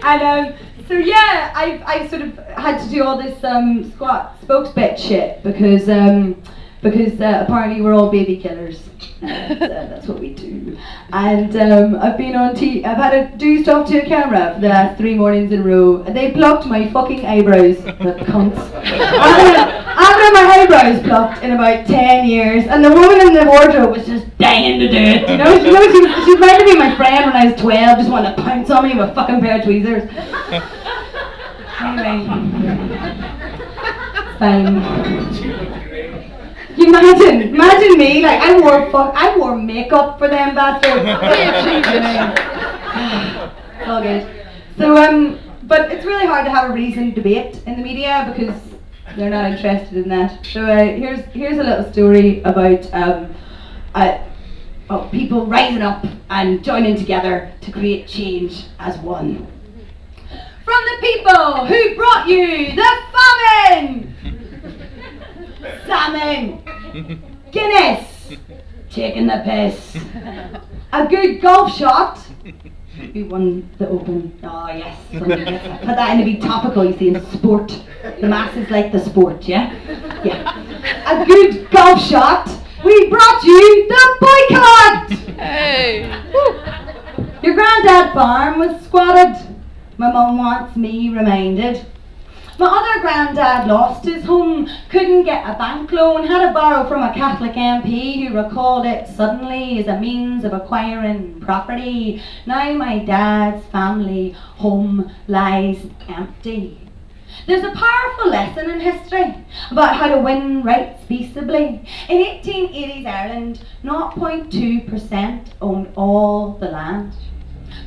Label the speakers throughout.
Speaker 1: And so yeah, I sort of had to do all this squat spokesbit shit because apparently we're all baby killers. That's what we do. And I've been on I've had to do stuff to a camera for the last 3 mornings in a row. And they plucked my fucking eyebrows, the cunts. I haven't had my eyebrows plucked in about 10 years, and the woman in the wardrobe was just dying to do it. You know, she reminded me of my friend when I was 12, just wanted to pounce on me with a fucking pair of tweezers. Anyway, fine. Imagine me, like I wore makeup for them bastards. It's all good. So but it's really hard to have a reasoned debate in the media because they're not interested in that. So here's a little story about people rising up and joining together to create change as one. From the people who brought you the famine. Salmon, Guinness, taking the piss, a good golf shot. We won the Open. Oh yes, put that in to be topical. You see, in sport, the masses like the sport. Yeah. A good golf shot. We brought you the boycott.
Speaker 2: Hey.
Speaker 1: Your granddad farm was squatted. My mum wants me reminded. My other granddad lost his home, couldn't get a bank loan, had to borrow from a Catholic MP who recalled it suddenly as a means of acquiring property. Now my dad's family home lies empty. There's a powerful lesson in history about how to win rights peaceably. In 1880s Ireland, 0.2% owned all the land.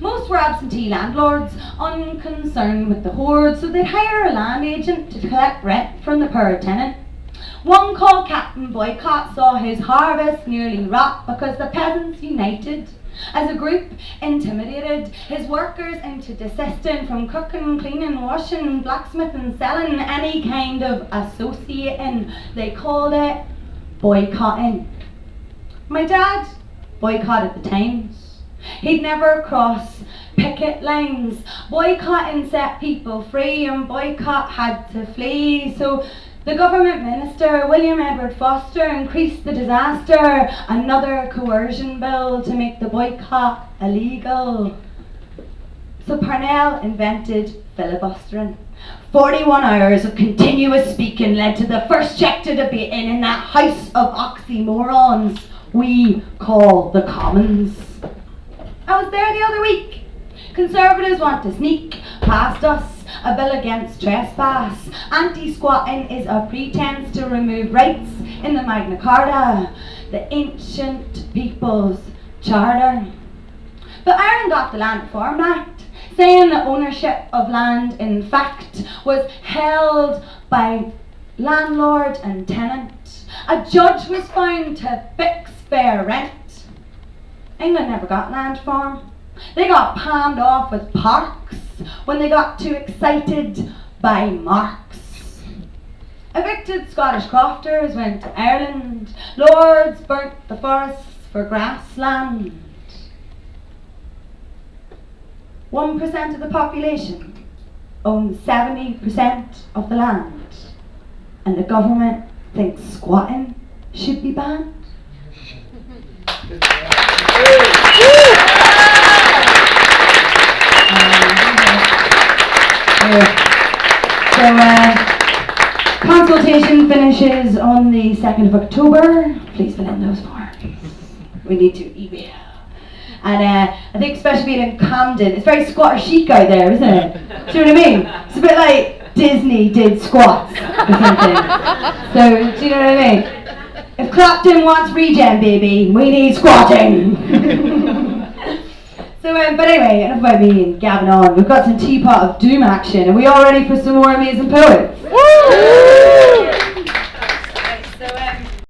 Speaker 1: Most were absentee landlords, unconcerned with the hoard, so they'd hire a land agent to collect rent from the poor tenant. One called Captain Boycott saw his harvest nearly rot because the peasants united. As a group, intimidated his workers into desisting from cooking, cleaning, washing, blacksmithing, selling, any kind of associating. They called it boycotting. My dad boycotted the Times. He'd never cross picket lines. Boycotting set people free and boycott had to flee. So the government minister, William Edward Foster, increased the disaster. Another coercion bill to make the boycott illegal. So Parnell invented filibustering. 41 hours of continuous speaking led to the first check to debating in that house of oxymorons we call the Commons. I was there the other week. Conservatives want to sneak past us a bill against trespass. Anti-squatting is a pretense to remove rights in the Magna Carta, the ancient people's charter. But Ireland got the Land Reform Act, saying that ownership of land in fact was held by landlord and tenant. A judge was found to fix fair rent. England never got land reform. They got palmed off with parks when they got too excited by Marx. Evicted Scottish crofters went to Ireland. Lords burnt the forests for grassland. 1% of the population owns 70% of the land, and the government thinks squatting should be banned. Consultation finishes on the 2nd of October. Please fill in those forms. We need to email. And I think especially being in Camden, it's very squatter chic out there, isn't it? Do you know what I mean? It's a bit like Disney did squats or something. So, do you know what I mean? If Clapton wants regen, baby, we need squatting. So, but anyway, enough about me and gabbing on. We've got some Teapot of Doom action. Are we all ready for some more amazing poets?